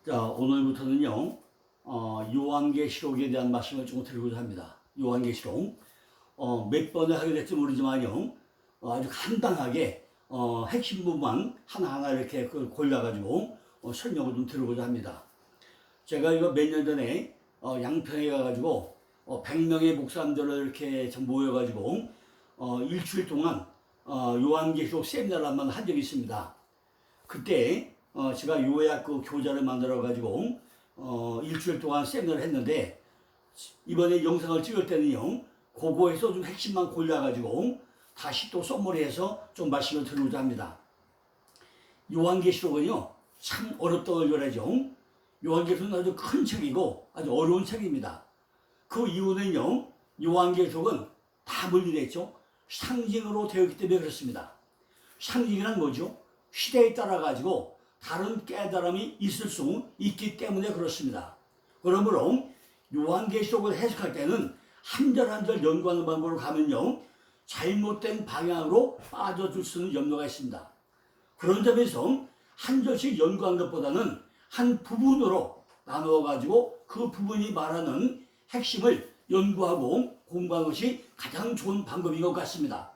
자, 오늘부터는요, 요한계시록에 대한 말씀을 좀 드리고자 합니다. 요한계시록. 몇 번을 하게 될지 모르지만요, 아주 간단하게, 핵심 부분만 하나하나 이렇게 골라가지고, 설명을 좀 드리고자 합니다. 제가 이거 몇 년 전에, 양평에 가가지고, 100명의 목사님들을 이렇게 모여가지고, 일주일 동안, 요한계시록 세미나를 한번 한 적이 있습니다. 그때, 제가 요약 교재를 만들어가지고, 일주일 동안 세미나를 했는데, 이번에 영상을 찍을 때는요, 그거에서 좀 핵심만 골라가지고, 다시 또 썸머리해서 좀 말씀을 드리고자 합니다. 요한계시록은요, 참 어렵다고 그러죠. 요한계시록은 아주 큰 책이고, 아주 어려운 책입니다. 그 이유는요, 요한계시록은 다 분리됐죠. 상징으로 되어 있기 때문에 그렇습니다. 상징이란 뭐죠? 시대에 따라 가지고 다른 깨달음이 있을 수 있기 때문에 그렇습니다. 그러므로 요한계시록을 해석할 때는 한 절 한 절 연구하는 방법으로 가면요, 잘못된 방향으로 빠져들 수 있는 염려가 있습니다. 그런 점에서 한 절씩 연구한 것보다는 한 부분으로 나누어 가지고 그 부분이 말하는 핵심을 연구하고 공부하는 것이 가장 좋은 방법인 것 같습니다.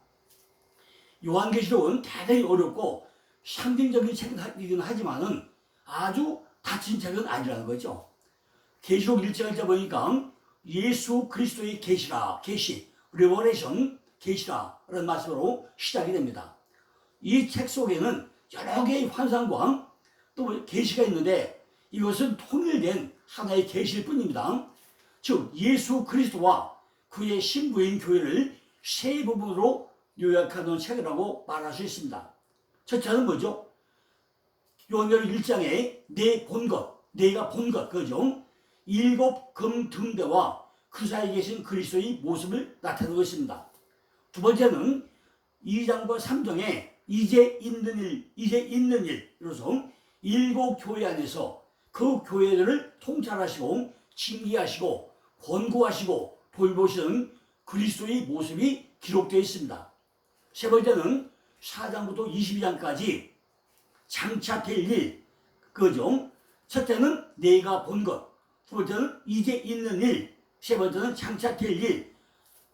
요한계시록은 대단히 어렵고 상징적인 책이긴 하지만은 아주 닫힌 책은 아니라는 거죠. 계시록 1장을 보니까 예수 그리스도의 계시라, 계시, 레버레이션, 계시라라는 말씀으로 시작이 됩니다. 이 책 속에는 여러 개의 환상과 또 계시가 있는데 이것은 통일된 하나의 계시일 뿐입니다. 즉 예수 그리스도와 그의 신부인 교회를 세 부분으로 요약하는 책이라고 말할 수 있습니다. 첫째는 뭐죠? 요한계시록 1장에 내 본 것, 내가 본 것, 그죠? 일곱 금 등대와 그 사이에 계신 그리스도의 모습을 나타내고 있습니다. 두 번째는 2장과 3장에 이제 있는 일로서 일곱 교회 안에서 그 교회들을 통찰하시고 징계하시고 권고하시고 돌보시는 그리스도의 모습이 기록되어 있습니다. 세 번째는 4장부터 22장까지 장차될 일, 그죠? 첫째는 내가 본 것, 두 번째는 이제 있는 일, 세 번째는 장차될 일.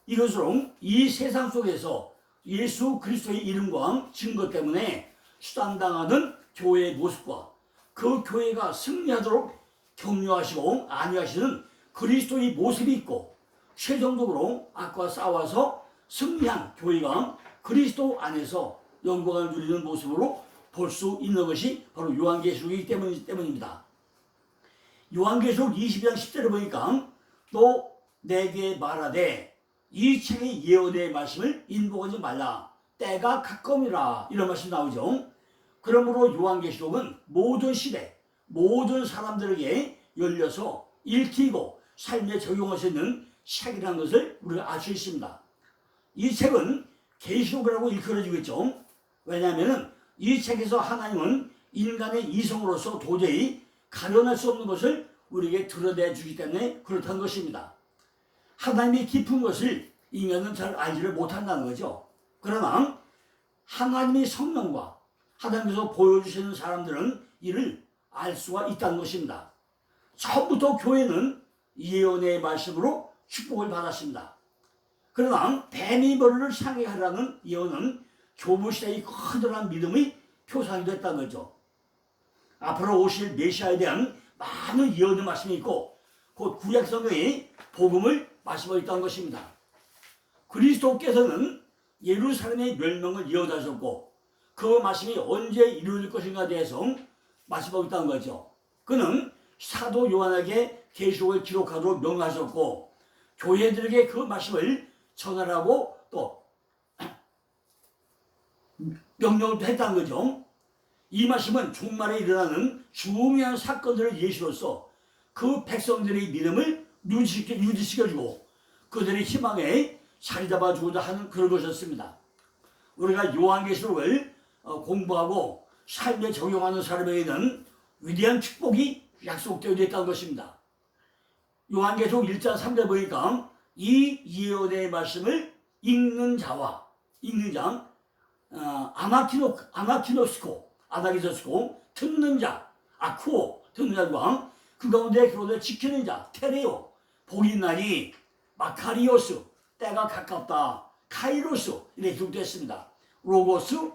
이것으로 이 세상 속에서 예수 그리스도의 이름과 증거 때문에 수단당하는 교회의 모습과 그 교회가 승리하도록 격려하시고 안위하시는 그리스도의 모습이 있고, 최종적으로 악과 싸워서 승리한 교회가 그리스도 안에서 영광을 누리는 모습으로 볼 수 있는 것이 바로 요한계시록이기 때문입니다. 요한계시록 22장 10절을 보니까 또 내게 말하되 이 책의 예언의 말씀을 인복하지 말라, 때가 가까움이라, 이런 말씀이 나오죠. 그러므로 요한계시록은 모든 시대, 모든 사람들에게 열려서 읽히고 삶에 적용할 수 있는 책이라는 것을 우리가 알 수 있습니다. 이 책은 계시록이라고 일컬어지고 있죠. 왜냐하면 이 책에서 하나님은 인간의 이성으로서 도저히 가려낼 수 없는 것을 우리에게 드러내 주기 때문에 그렇다는 것입니다. 하나님의 깊은 것을 인간은 잘 알지를 못한다는 거죠. 그러나 하나님의 성령과 하나님께서 보여주시는 사람들은 이를 알 수가 있다는 것입니다. 처음부터 교회는 예언의 말씀으로 축복을 받았습니다. 그러나 뱀이 머리를 상하게 하라는 예언은 교부시대의 커다란 믿음의 표상이 됐다는 거죠. 앞으로 오실 메시아에 대한 많은 예언의 말씀이 있고 곧 구약성경의 복음을 말씀하고 있다는 것입니다. 그리스도께서는 예루살렘의 멸망을 예언하셨고 그 말씀이 언제 이루어질 것인가에 대해서 말씀하고 있다는 거죠. 그는 사도 요한에게 계시록을 기록하도록 명하셨고 교회들에게 그 말씀을 전하라고 또 명령을 했다는 거죠. 이 말씀은 종말에 일어나는 중요한 사건들을 예시로서 그 백성들의 믿음을 유지시켜주고 그들의 희망에 자리 잡아주고자 하는 그런 것이었습니다. 우리가 요한계시록을 공부하고 삶에 적용하는 사람에게는 위대한 축복이 약속되어 있다는 것입니다. 요한계시록 1장 3절 보니까 이 예언의 말씀을 읽는 자 아나키노스코 듣는 자 아쿠오 듣는 자들과 그 가운데 그로를 지키는 자 테레오 복이 있나니 마카리오스 때가 가깝다 카이로스 이렇게 기록되었습니다. 로고스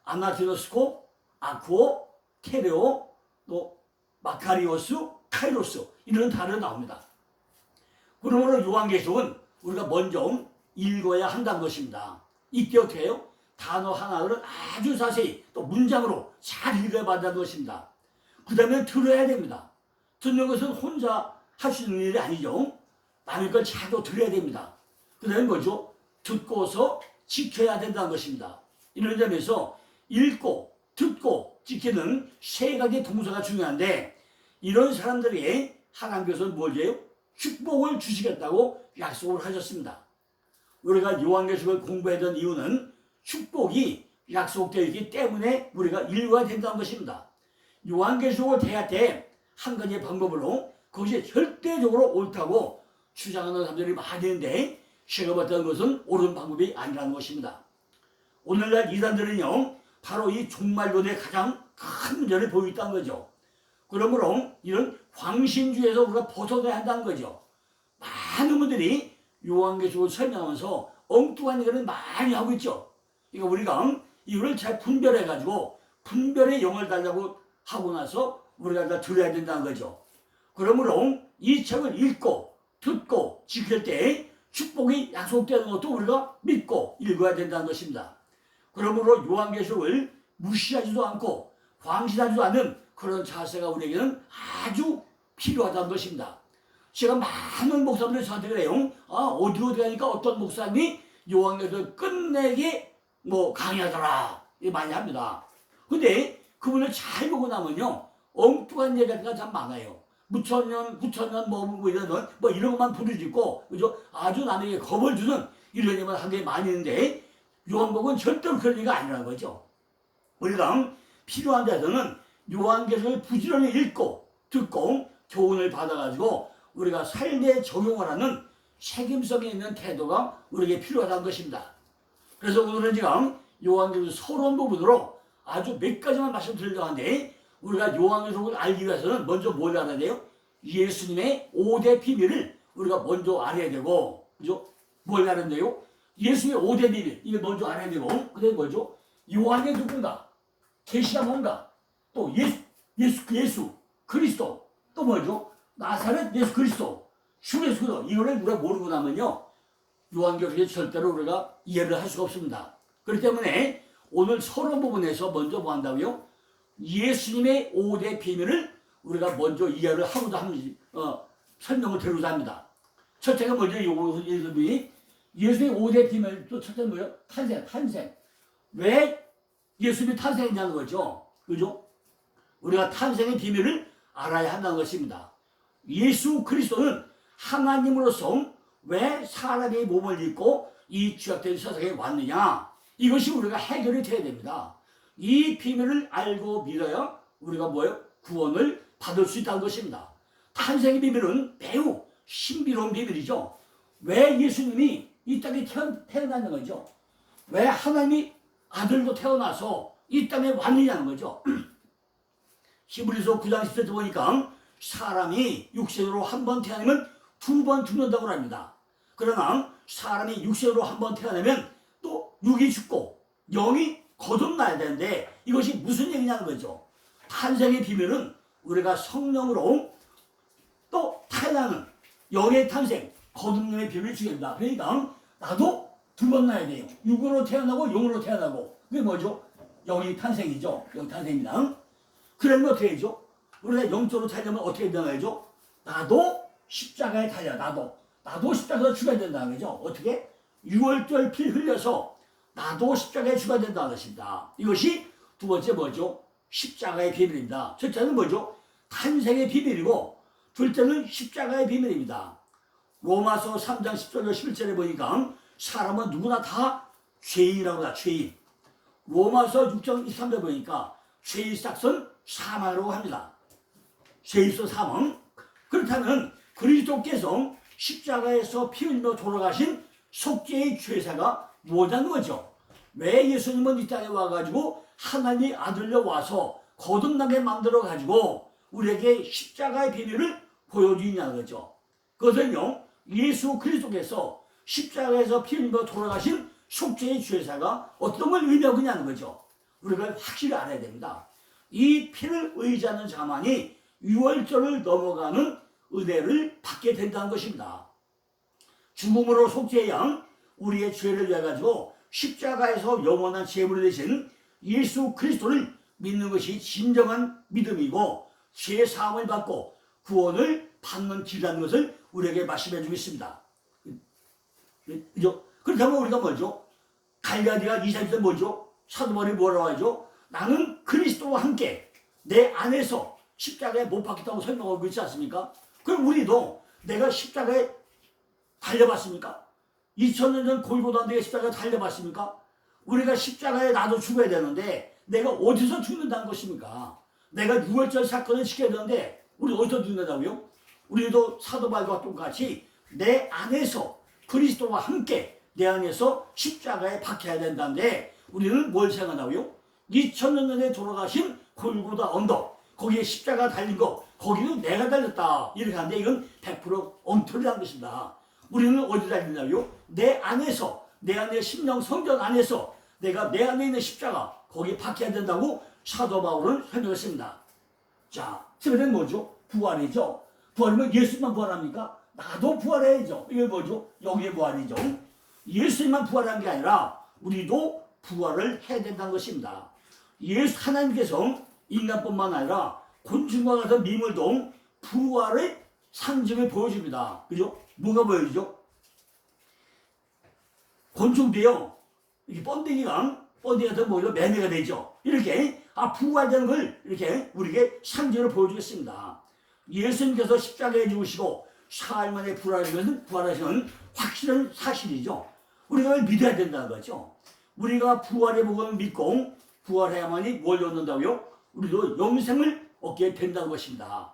아나티노스코 아쿠오 테레오 또 마카리오스 카이로스 이런 단어가 나옵니다. 그러므로 요한계시록은 우리가 먼저 읽어야 한다는 것입니다. 이때 어떻게 해요? 단어 하나를 아주 자세히 또 문장으로 잘 읽어야 한다는 것입니다. 그 다음에 들어야 됩니다. 듣는 것은 혼자 할 수 있는 일이 아니죠. 남의 걸 잘 들어야 됩니다. 그 다음에 뭐죠? 듣고서 지켜야 된다는 것입니다. 이런 점에서 읽고 듣고 지키는 세 가지 동사가 중요한데 이런 사람들이 하나님께서는 뭘 해요? 축복을 주시겠다고 약속을 하셨습니다. 우리가 요한계시록을 공부했던 이유는 축복이 약속되어 있기 때문에 우리가 읽어야 된다는 것입니다. 요한계시록을 대할 때 한 가지 방법으로 그것이 절대적으로 옳다고 주장하는 사람들이 많이 있는데 제가 봤던 것은 옳은 방법이 아니라는 것입니다. 오늘날 이단들은요 바로 이 종말론의 가장 큰 문제를 보이고 있다는 거죠. 그러므로 이런 광신주의에서 우리가 벗어나야 한다는 거죠. 많은 분들이 요한계시록을 설명하면서 엉뚱한 얘기를 많이 하고 있죠. 그러니까 우리가 이거를 잘 분별해가지고 분별의 영을 달라고 하고 나서 우리가 다 들어야 된다는 거죠. 그러므로 이 책을 읽고 듣고 지킬 때 축복이 약속되는 것도 우리가 믿고 읽어야 된다는 것입니다. 그러므로 요한계시록을 무시하지도 않고 광신하지도 않는 그런 자세가 우리에게는 아주 필요하다는 것입니다. 제가 많은 목사님들이 저한테 그래요. 어디 가니까 어떤 목사님이 요한계시록을 끝내게 강의하더라. 많이 합니다. 근데 그분을 잘 보고 나면요. 엉뚱한 얘기가 참 많아요. 무천년, 구천년, 이런 것만 부르짖고, 그죠? 아주 남에게 겁을 주는 이런 얘기만 한 게 많이 있는데, 요한복음은 절대로 그런 얘기가 아니라는 거죠. 우리가 필요한 데서는 요한계시록을 부지런히 읽고, 듣고, 교훈을 받아가지고, 우리가 삶에 적용을 하는 책임성이 있는 태도가 우리에게 필요하다는 것입니다. 그래서 오늘은 지금 요한계시록 서론 부분으로 아주 몇 가지만 말씀드리려고 하는데 우리가 요한계시록을 알기 위해서는 먼저 뭘 알아야 돼요? 예수님의 5대 비밀을 우리가 먼저 알아야 되고, 그죠? 뭘 알아야 돼요? 예수님의 5대 비밀, 이걸 먼저 알아야 되고, 그 다음에 뭐죠? 요한의 누군가, 계시가 뭔가, 또 예수, 그리스도, 또 뭐죠? 나사렛 예수 그리스도, 주 예수 그리스도, 이거를 우리가 모르고 나면요, 요한계시록에 절대로 우리가 이해를 할 수가 없습니다. 그렇기 때문에 오늘 서론 부분에서 먼저 뭐 한다고요? 예수님의 5대 비밀을 우리가 먼저 이해를 하고자 합니다. 설명을 드리고자 합니다. 첫째가 먼저 예수님이 예수님의 5대 비밀, 또 첫째는 뭐예요? 탄생. 왜 예수님이 탄생했냐는 거죠. 그죠? 우리가 탄생의 비밀을 알아야 한다는 것입니다. 예수 그리스도는 하나님으로서 왜 사람의 몸을 입고 이 죄악된 세상에 왔느냐? 이것이 우리가 해결이 돼야 됩니다. 이 비밀을 알고 믿어야 우리가 뭐예요? 구원을 받을 수 있다는 것입니다. 탄생의 비밀은 매우 신비로운 비밀이죠. 왜 예수님이 이 땅에 태어나는 거죠? 왜 하나님이 아들로 태어나서 이 땅에 왔느냐는 거죠. 히브리서 9장 10절에 보니까 사람이 육신으로 한 번 태어나면 2번 죽는다고 합니다. 그러나 사람이 육신으로 한 번 태어나면 또 육이 죽고 영이 거듭나야 되는데 이것이 무슨 얘기냐는 거죠. 탄생의 비밀은 우리가 성령으로 또 태어나는 영의 탄생, 거듭남의 비밀을 주게 된다. 그러니까 나도 2번 나야 돼요. 육으로 태어나고 영으로 태어나고. 그게 뭐죠? 영의 탄생이죠. 영 탄생입니다. 그러면 어떻게 되죠? 우리가 영적으로 살려면 어떻게 되나요? 나도 십자가에 달려. 나도 십자가에 죽어야 된다는 거죠. 어떻게? 6월절 피 흘려서 나도 십자가에 죽어야 된다는 것입니다. 이것이 두 번째 뭐죠? 십자가의 비밀입니다. 첫째는 뭐죠? 탄생의 비밀이고 둘째는 십자가의 비밀입니다. 로마서 3장 10절로 11절에 보니까 사람은 누구나 다 죄인이라고 합니다. 죄인. 로마서 6장 23절에 보니까 죄의 시작은 사망이라고 합니다. 죄에서 사망. 그렇다면 그리스도께서 십자가에서 피 흘리며 돌아가신 속죄의 죄사가 뭐냐는 거죠. 왜 예수님은 이 땅에 와가지고 하나님의 아들로 와서 거듭나게 만들어 가지고 우리에게 십자가의 비밀을 보여주냐는 거죠. 그것은요, 예수 그리스도께서 십자가에서 피 흘리며 돌아가신 속죄의 죄사가 어떤 걸 의미하고 있냐는 거죠. 우리가 확실히 알아야 됩니다. 이 피를 의지하는 자만이 유월절을 넘어가는 은혜를 받게 된다는 것입니다. 죽음으로 속죄한 우리의 죄를 위해 가지고 십자가에서 영원한 제물이 되신 예수 그리스도를 믿는 것이 진정한 믿음이고 죄 사함을 받고 구원을 받는 길이라는 것을 우리에게 말씀해 주고 있습니다. 그죠? 그렇다면 우리가 뭐죠? 갈라디아 2:4절 뭐죠? 사도 바울이 뭐라고 하죠? 나는 그리스도와 함께 내 안에서 십자가에 못 박혔다고 설명하고 있지 않습니까? 그럼 우리도 내가 십자가에 달려봤습니까? 2000년 전 골고다 내가 십자가에 달려봤습니까? 우리가 십자가에 나도 죽어야 되는데 내가 어디서 죽는다는 것입니까? 내가 6월절 사건을 지켜야 되는데 우리 어디서 죽는다고요? 우리도 사도 바울과 똑같이 내 안에서 그리스도와 함께 내 안에서 십자가에 박혀야 된다는데 우리는 뭘 생각한다고요? 2000년 전에 돌아가신 골고다 언덕, 거기에 십자가 달린 거, 거기는 내가 달렸다 이렇게 하는데 이건 100% 엉터리라는 것입니다. 우리는 어디 달린다고요? 내 안에서, 내 안에 심령 성전 안에서 내가 내 안에 있는 십자가 거기에 박혀야 된다고 사도 바울은 설명했습니다. 자, 세번째는 뭐죠? 부활이죠. 부활이면 예수만 부활합니까? 나도 부활해야죠. 이게 뭐죠? 여기에 부활이죠. 예수님만 부활한 게 아니라 우리도 부활을 해야 된다는 것입니다. 예수 하나님께서 인간뿐만 아니라 곤충과 같은 미물도 부활의 상징을 보여줍니다. 그죠? 뭐가 보여주죠? 곤충도요, 이렇게 번데기 같은 모이가 매매가 되죠. 이렇게 부활되는 걸 이렇게 우리에게 상징으로 보여주겠습니다. 예수님께서 십자가에 죽으시고 사흘 만에 부활하시는 확실한 사실이죠. 우리가 믿어야 된다는 거죠. 우리가 부활의 복음을 믿고 부활해야만이 뭘 얻는다고요? 우리도 영생을 얻게 된다는 것입니다.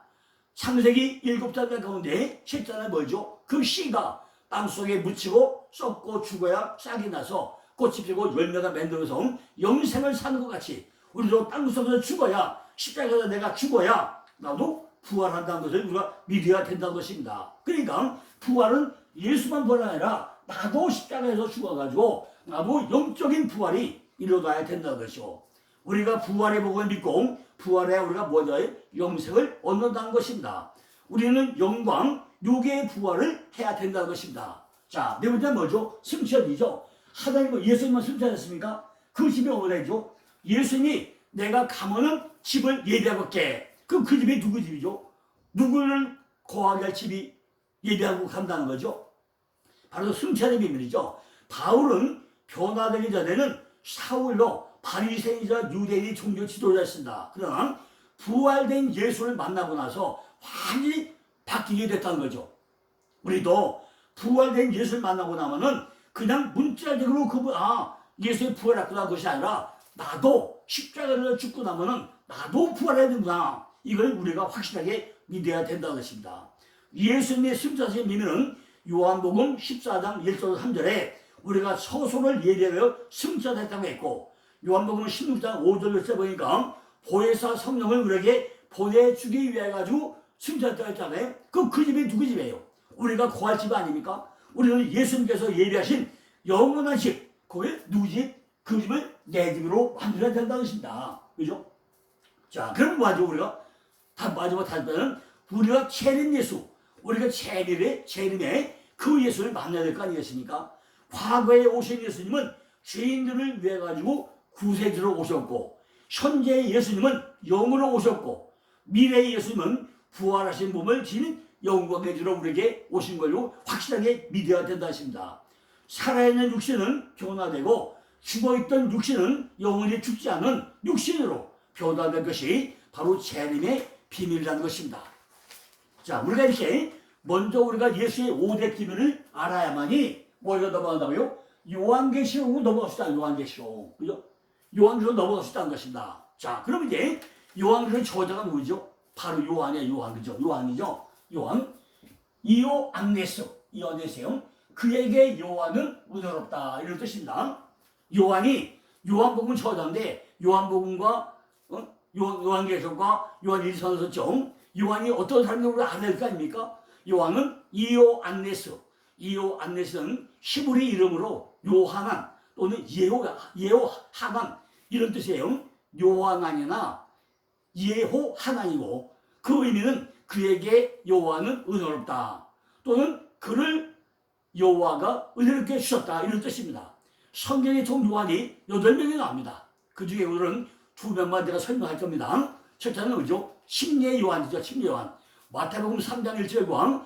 창세기 7장 가운데 10장은 뭐죠? 그 씨가 땅속에 묻히고 썩고 죽어야 싹이 나서 꽃이 피고 열매가 만들어서 영생을 사는 것 같이 우리도 땅속에서 죽어야, 십자가에서 내가 죽어야 나도 부활한다는 것을 우리가 믿어야 된다는 것입니다. 그러니까 부활은 예수만 부활이 아니라 나도 십자가에서 죽어가지고 나도 영적인 부활이 이루어가야 된다는 것이죠. 우리가 부활의 복음을 믿고 부활해야 우리가 뭐냐? 영생을 얻는다는 것입니다. 우리는 영광, 육의 부활을 해야 된다는 것입니다. 자, 네 번째는 뭐죠? 승천이죠. 하나님은 예수님만 승천했습니까? 그 집이 어디죠? 예수님이 내가 가면은 집을 예비하고 올게. 그 집이 누구 집이죠? 누구를 거하게 할 집이 예비하고 간다는 거죠? 바로 승천의 비밀이죠. 바울은 변화되기 전에는 사울로 바리새인이자 유대인이 종교 지도자였습니다. 그러나 부활된 예수를 만나고 나서 완전히 바뀌게 됐다는 거죠. 우리도 부활된 예수를 만나고 나면은 그냥 문자적으로 예수의 부활했구나 그것이 아니라 나도 십자가를 죽고 나면은 나도 부활해야 된다. 이걸 우리가 확실하게 믿어야 된다는 것입니다. 예수님의 승천의 비밀은 요한복음 14장 1절 3절에 우리가 서소를 예배하여 승천했다고 했고, 요한복음 16장 5절 6절에 보니까 보혜사 성령을 우리에게 보내주기 위해 가지고 승천했다고 했잖아요. 그 집이 누구 집이에요? 우리가 거할 집 아닙니까? 우리는 예수님께서 예비하신 영원한 집, 거기 누구 집? 그 집을 내 집으로 만들어야 된다는 것입니다. 그죠? 자, 그럼 뭐하죠? 우리가 마지막 다시 보면 우리가 재림 예수, 우리가 재림에 그 예수를 만나야 될 거 아니겠습니까? 과거에 오신 예수님은 죄인들을 위해 가지고 구세주로 오셨고, 현재의 예수님은 영으로 오셨고, 미래의 예수님은 부활하신 몸을 지닌 영광의 주로 우리에게 오신 걸로 확실하게 믿어야 된다 하십니다. 살아있는 육신은 변화되고 죽어있던 육신은 영원히 죽지 않은 육신으로 변화된 것이 바로 재림의 비밀이라는 것입니다. 자, 우리가 이렇게 먼저 우리가 예수의 5대 비밀을 알아야만이 뭐가 넘어간다고요? 요한계시록으로 넘어갑시다. 요한계시록. 그죠? 요한계시록으로 넘어갈 수 있다는 것입니다. 자, 그럼 이제 요한계시록 저자가 누구죠? 바로 요한이에요. 요한. 그죠? 요한이죠? 요한. 이오 안네스요. 그에게 요한은 은혜롭다. 이런 뜻입니다. 요한이 요한복음 저자인데 요한복음과 요한계시록과 요한 1서서 썼죠. 요한이 어떤 사람인지 우리가 알아야 될 거 아닙니까? 요한은 이오안네스는 히브리 이름으로 요하난 또는 예호하난 이런 뜻이에요. 요하난이나 예호하난이고 그 의미는 그에게 여호와는 은혜롭다 또는 그를 여호와가 은혜롭게 주셨다 이런 뜻입니다. 성경에 총 요한이 8명이 나옵니다. 그 중에 오늘은 2명만 제가 설명할 겁니다. 첫째는 뭐죠? 침례 요한이죠. 침례 요한. 마태복음 3장 1절과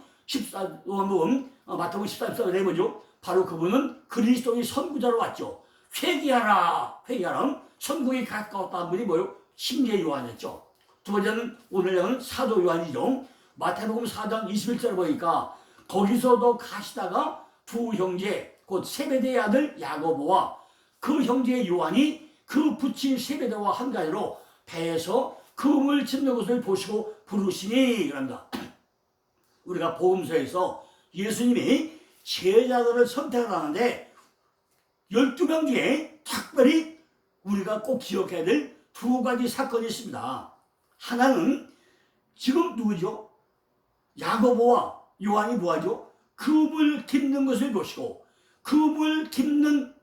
요한복음 마태복음 14절에 뭐죠? 바로 그분은 그리스도의 선구자로 왔죠. 회개하라. 천국이 가까웠다는 분이 뭐요? 침례 요한이었죠. 두 번째는 오늘은 사도 요한이죠. 마태복음 4장 21절 보니까 거기서도 가시다가 두 형제 곧 세베대의 아들 야고보와 그 형제 요한이 그 부친 세베대와 한가지로 배에서 금을 짚는 것을 보시고 부르시니 그럽니다. 우리가 복음서에서 예수님이 제자들을 선택을 하는데 12명 중에 특별히 우리가 꼭 기억해야 될 2가지 사건이 있습니다. 하나는 지금 누구죠? 야고보와 요한이 뭐하죠? 금을 깁는 것을 보시고 금을 깁는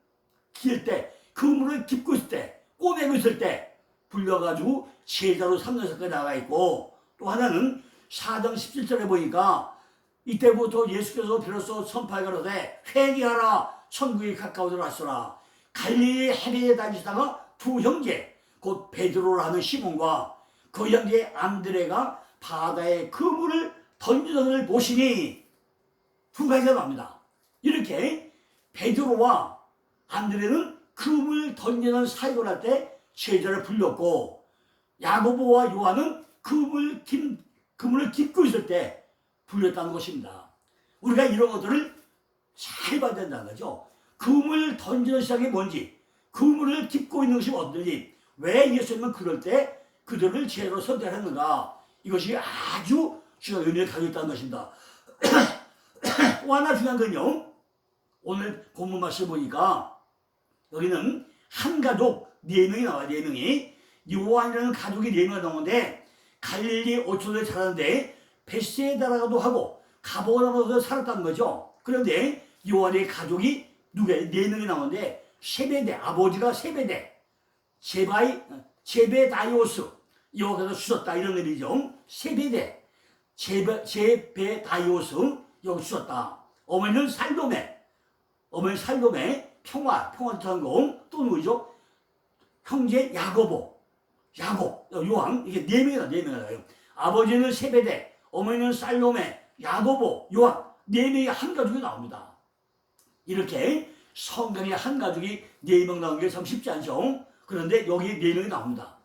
때 그물을 깁고 있을 때 꼬매고 있을 때 불려가지고 제자로 삼는 사건이 나가 있고 또 하나는 4장 17절에 보니까 이때부터 예수께서 비로소 선포하시되 회개하라 천국이 가까워져 왔으라. 갈릴리 해변에 다니시다가 두 형제 곧 베드로라는 시몬과 그 형제 안드레가 바다에 그물을 던지는 것을 보시니 2가지가 나옵니다. 이렇게 베드로와 안드레는 그물 던지는 사역을 할 때 제자를 불렸고 야고보와 요한은 그물을 깁고 있을 때 불렸다는 것입니다. 우리가 이런 것들을 잘 봐야 된다는 거죠. 그물 던지는 시작이 뭔지, 그물을 깁고 있는 것이 어떤지, 왜 예수님은 그럴 때 그들을 제자로 선택했는가, 이것이 아주 중요한 의미를 가지고 있다는 것입니다. 또 하나 중요한 건요, 오늘 본문 말씀 보니까 여기는 한 가족 4명이 나와요. 4명이 요한이라는 가족이 4명이 나오는데 갈릴리 오촌에 살았는데 베세다라고도 하고 가버나움에서 살았다는 거죠. 그런데 요한의 가족이 누구예요? 4명이 나오는데 세베대, 아버지가 세베대, 제베다이오스, 여기서 주셨다 이런 의미죠. 세베대, 제베다이오스 여기 주셨다. 어머니는 살로메, 평화탄 공, 또 누구죠? 형제 야고보, 요한, 이게 4명이다. 아버지는 세베대, 어머니는 살로메, 야고보, 요한, 4명이 한 가족이 나옵니다. 이렇게 성경에 한 가족이 4명 나오는 게 참 쉽지 않죠. 그런데 여기 4명이 나옵니다.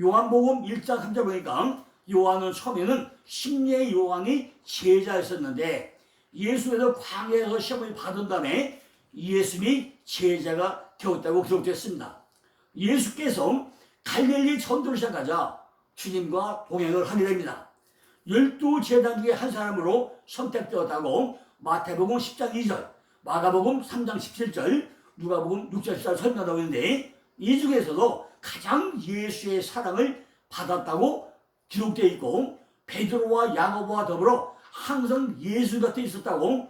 요한복음 1장 3절 보니까 요한은 처음에는 침례 요한이 제자였었는데 예수에서 광야에서 시험을 받은 다음에 예수님이 제자가 되었다고 기록됐습니다. 예수께서 갈릴리 전도를 시작하자 주님과 동행을 하게 됩니다. 12제자 중에 한 사람으로 선택되었다고 마태복음 10장 2절, 마가복음 3장 17절, 누가복음 6장 14절 설명하고 있는데 이 중에서도 가장 예수의 사랑을 받았다고 기록되어 있고 베드로와 야고보와 더불어 항상 예수 곁에 있었다고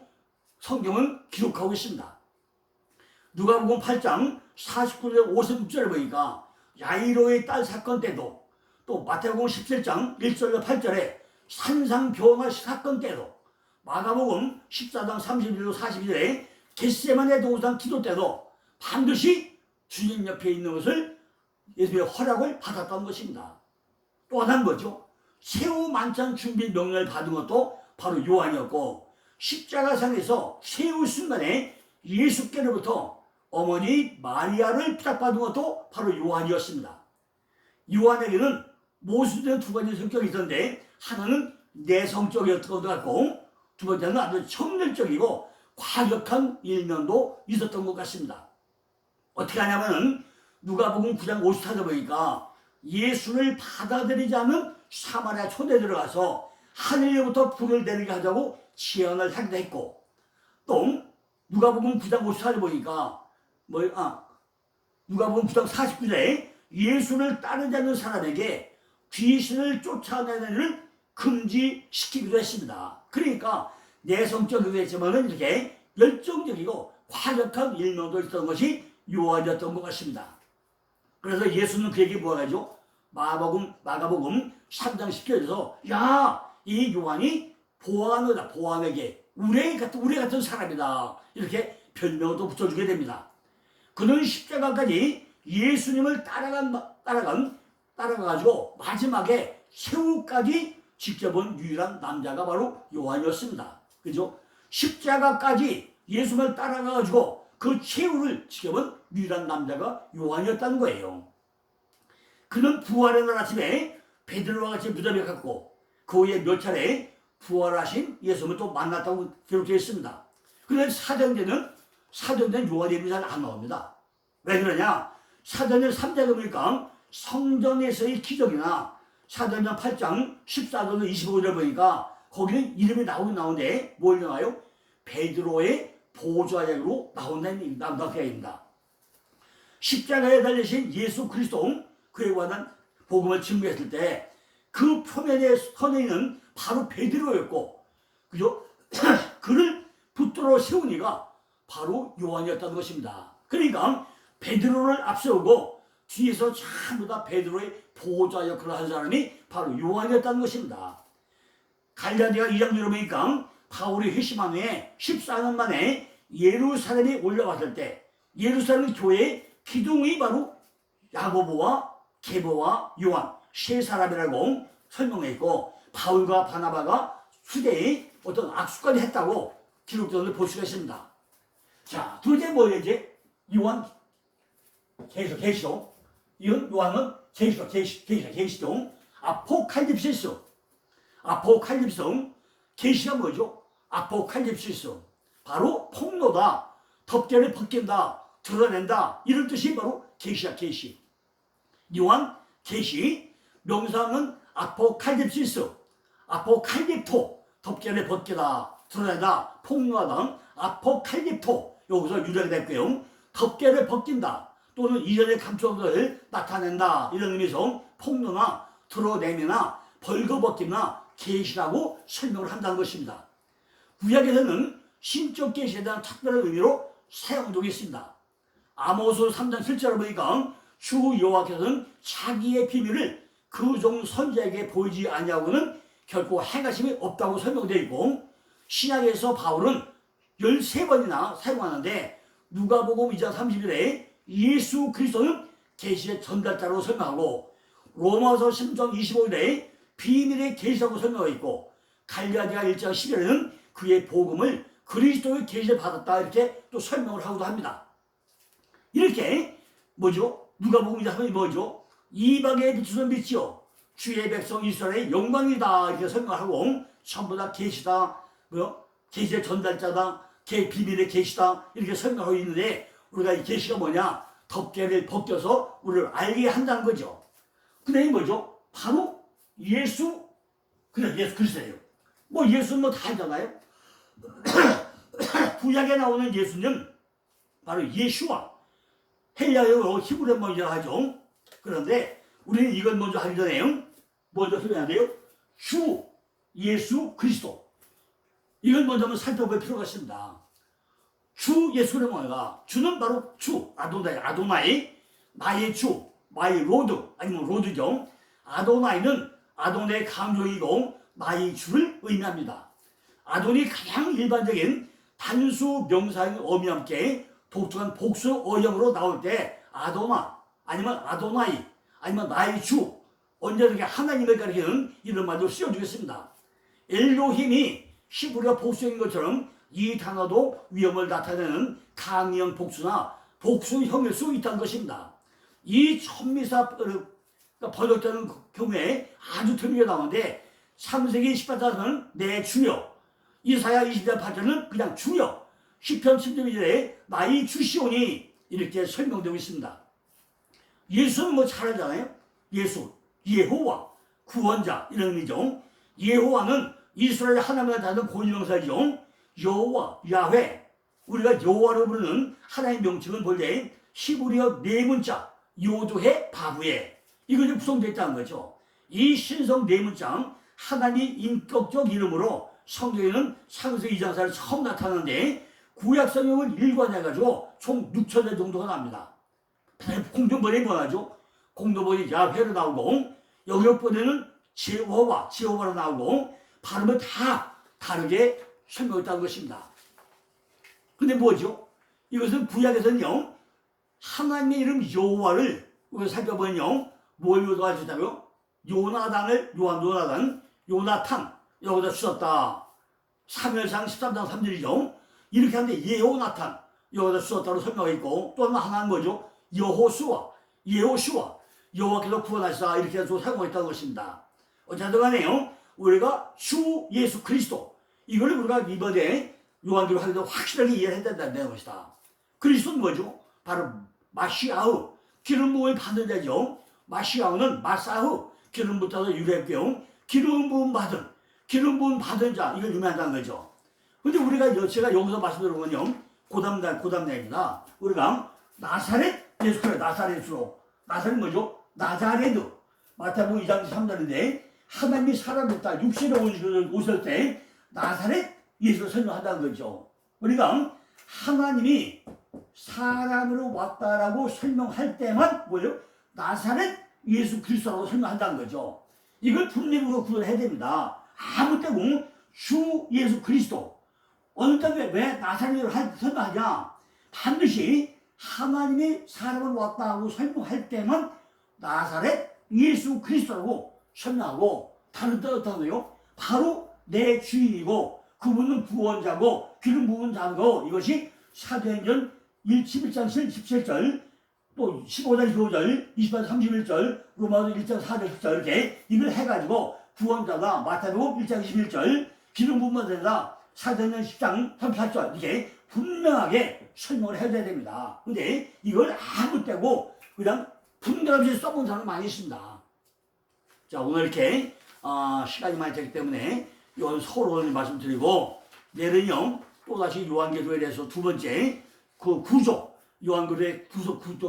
성경은 기록하고 있습니다. 누가복음 8장 49절 56절을 보니까 야이로의 딸 사건 때도 또 마태복음 17장 1절로 8절에 산상변화 사건 때도 마가복음 14장 31절 42절에 겟세마네 동산 기도 때도 반드시 주님 옆에 있는 것을 예수의 허락을 받았다는 것입니다. 또 하나는 뭐죠? 새우 만찬 준비 명령을 받은 것도 바로 요한이었고 십자가상에서 새우 순간에 예수께로부터 어머니 마리아를 부탁받은 것도 바로 요한이었습니다. 요한에게는 모순된 2가지 성격이 있었는데 하나는 내성적이었던 것 같고 두 번째는 아주 청결적이고 과격한 일면도 있었던 것 같습니다. 어떻게 하냐면은 누가복음 9장 54절 보니까 예수를 받아들이지 않는 사마리아 촌에 들어가서 하늘로부터 불을 내리게 하자고 제안을 하기도 했고 또 누가복음 9장 54절 보니까 누가복음 9장 49절에 예수를 따르지 않는 사람에게 귀신을 쫓아내는 일을 금지시키기도 했습니다. 그러니까 내성적이기도 했지만은 이렇게 열정적이고 화력한 일명도 있던 것이 요한이었던 것 같습니다. 그래서 예수는 그에게 뭐라 하죠? 마가복음 3장 10절에서 야, 이 요한이 보아노다, 보아에게 우레 같은 사람이다, 이렇게 별명도 붙여주게 됩니다. 그는 십자가까지 예수님을 따라가가지고 마지막에 최후까지 지켜본 유일한 남자가 바로 요한이었습니다. 그죠? 십자가까지 예수님을 따라가가지고 그 최후를 지켜본 유일한 남자가 요한이었다는 거예요. 그는 부활의 날 아침에 베드로와 같이 무덤에 갔고 그 후에 몇 차례 부활하신 예수님을 또 만났다고 기록되어 있습니다. 그런데 사도행전 요한의 이름이 잘 안 나옵니다. 왜 그러냐? 사도행전 3장에 보니까 성전에서의 기적이나 사도행전 8장 14절로 25절 보니까 거기는 이름이 나오는데 뭘 나와요? 베드로의 보좌역으로 나온다는 계획입니다. 십자가에 달리신 예수 그리스도, 그에 관한 복음을 증거했을 때 그 표면에 서는 이는 바로 베드로였고, 그죠? 그를 붙들어 세운 이가 바로 요한이었다는 것입니다. 그러니까 베드로를 앞세우고 뒤에서 전부 다 베드로의 보좌 역할을 한 사람이 바로 요한이었다는 것입니다. 갈라디아 2장 들어보니까 바울이 회심한 후에 14년 만에 예루살렘에 올라왔을 때 예루살렘 교회의 기둥이 바로 야고보와 게보와 요한 세 사람이라고 설명했고, 바울과 바나바가 수대의 어떤 악수까지 했다고 기록되는 볼 수가 있습니다. 자, 둘째 뭐예요? 이제 요한 계시록, 이건 요한은 계시록, 아포칼립시스, 계시가 뭐죠? 아포칼립시스, 바로 폭로다, 덮개를 벗긴다, 드러낸다, 이런 뜻이 바로 계시야, 계시. 요한 계시, 명사는 아포칼립시스, 아포칼립토, 덮개를 벗기다, 드러내다, 폭로하다, 아포칼립토, 여기서 유래가 됐고요. 덮개를 벗긴다 또는 이전의 감춰을 나타낸다, 이런 의미에서 폭로나 드러내미나 벌거벗기나 계시라고 설명을 한다는 것입니다. 구약에서는 신적 계시에 대한 특별한 의미로 사용되고 있습니다. 아모스 3장 7절을 보니까 주 여호와께서는 자기의 비밀을 그 종 선지자에게 보이지 아니하고는 결코 행하심이 없다고 설명되어 있고, 신약에서 바울은 13번이나 사용하는데 누가복음 2장 30절에 예수 그리스도는 계시의 전달자로 설명하고, 로마서 10장 25절에 비밀의 계시라고 설명하고 있고, 갈라디아 1장 10절에는 그의 복음을 그리스도의 계시를 받았다, 이렇게 또 설명을 하기도 합니다. 이렇게 뭐죠? 누가복음 2장 30절이 뭐죠? 이방에 비추는 빛이요 주의 백성 이스라엘의 영광이다, 이렇게 설명하고 전부 다 계시다, 계시의 전달자다, 비밀의 계시다, 이렇게 설명하고 있는데, 우리가 이 계시가 뭐냐? 덮개를 벗겨서 우리를 알게 한다는 거죠. 근데 이 뭐죠? 바로 예수 그리스도예요. 뭐 예수는 뭐 다 알잖아요. 구약에 나오는 예수는 바로 예슈와, 헬라어로 히브리 먼저 하죠. 그런데 우리는 이걸 먼저 하기 전에 먼저 설명해야 돼요. 주 예수 그리스도, 이걸 먼저 한번 살펴볼 필요가 있습니다. 주 예수는 뭐가? 주는 바로 주, 아도나이, 나의 주, 마이 로드, 아니면 로드죠. 아도나이는 아도나의 강조이고 나의 주를 의미합니다. 아도니 가장 일반적인 단수 명사인 어미와 함께 독특한 복수 어형으로 나올 때 아도나, 아니면 아도나이, 아니면 나의 주, 언제든지 하나님을 가리키는 이런 말도 쓰여주겠습니다. 엘로힘이 히브리어 복수인 것처럼 이 단어도 위험을 나타내는 강형 복수나 복수형일 수 있다는 것입니다. 이 천미사 번역되는 경우에 아주 드물게 나오는데, 3세기 18장은 내 주여, 이사야 20장 8절은 그냥 주여, 시편 10장 나의 주시오니, 이렇게 설명되고 있습니다. 예수는 뭐 잘 알잖아요. 예수, 예호와, 구원자, 이런 의미죠. 예호와는 이스라엘 하나님을 다루는 고유명사이죠. 여호와, 야훼, 우리가 여호와로 부르는 하나님의 명칭은 본래 히브리어 네 문자 요드해 바브에, 이것이 구성되어 있다는 거죠. 이 신성 네 문장 하나님 인격적 이름으로 성경에는 창세기 2장 4절 처음 나타나는데 구약 성경을 일관해가지고 총 6,000회 정도가 납니다. 공동번에 뭐하죠? 공동번이 야훼로 나오고 영역번에는 제호바로 나오고 발음은 다 다르게 설명했다는 것입니다. 근데 뭐죠? 이것은 구약에서는요 하나님의 이름 여호와를 우리가 살펴보면요 뭘 도와주다고요? 요나단을 요나탄 여기다 주었다. 사무엘상 13장 3절이죠. 이렇게 하는데 예호나탄 여기다 주었다고 설명했고 또 하나는 뭐죠? 여호수아 여호와께서 구원하시다 이렇게 해서 사용했다는 것입니다. 어쨌든 간에요 우리가 주 예수 그리스도 이걸 우리가 이번에 요한계로 하기도 확실하게 이해해야 된다는 것이다. 그리스도는 뭐죠? 바로 마시아흐 기름 부음을 받는 자죠. 마시아흐는 마사흐 기름부터 유래했고요. 기름 부음 받은 자 이걸 의미한다는 거죠. 근데 우리가 제가 여기서 말씀드린 건요 고담내입니다. 우리가 나사렛 예수 그리스도 나사렛은 뭐죠? 나자레드 마태복음 2장 3절인데 하나님이 사람이었다 육신으로 오실 때 나사렛 예수를 설명한다는 거죠. 우리가 하나님이 사람으로 왔다라고 설명할 때만 뭐예요? 나사렛 예수 그리스도라고 설명한다는 거죠. 이걸 분명으로 구분해야 됩니다. 아무 때고 주 예수 그리스도 어느 때에 왜 나사렛을 설명하냐? 반드시 하나님이 사람으로 왔다고 설명할 때만 나사렛 예수 그리스도라고 설명하고 다른 때 어떤 거요? 바로 내 주인이고 그분은 구원자고 기름 부은 자고 이것이 사도행전 11장 17절 또 15장 15절 20장 31절 로마서 1장 4절 10절 이렇게 이걸 해가지고 구원자가 마태복음 1장 21절 기름 부은 자다 사도행전 10장 38절 이렇게 분명하게 설명을 해줘야 됩니다. 근데 이걸 아무 때고 그냥 분별없이 써본 사람 많이 있습니다. 자 오늘 이렇게 시간이 많이 되기 때문에 이건 서로 말씀드리고 내일은요 또다시 요한계시록에 대해서 두 번째 그 구조 요한계시록의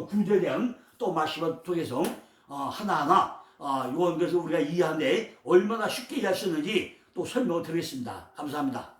구조에 대한 또 말씀을 통해서 하나하나 요한계시록 우리가 이해하는데 얼마나 쉽게 이해할 수 있는지 또 설명을 드리겠습니다. 감사합니다.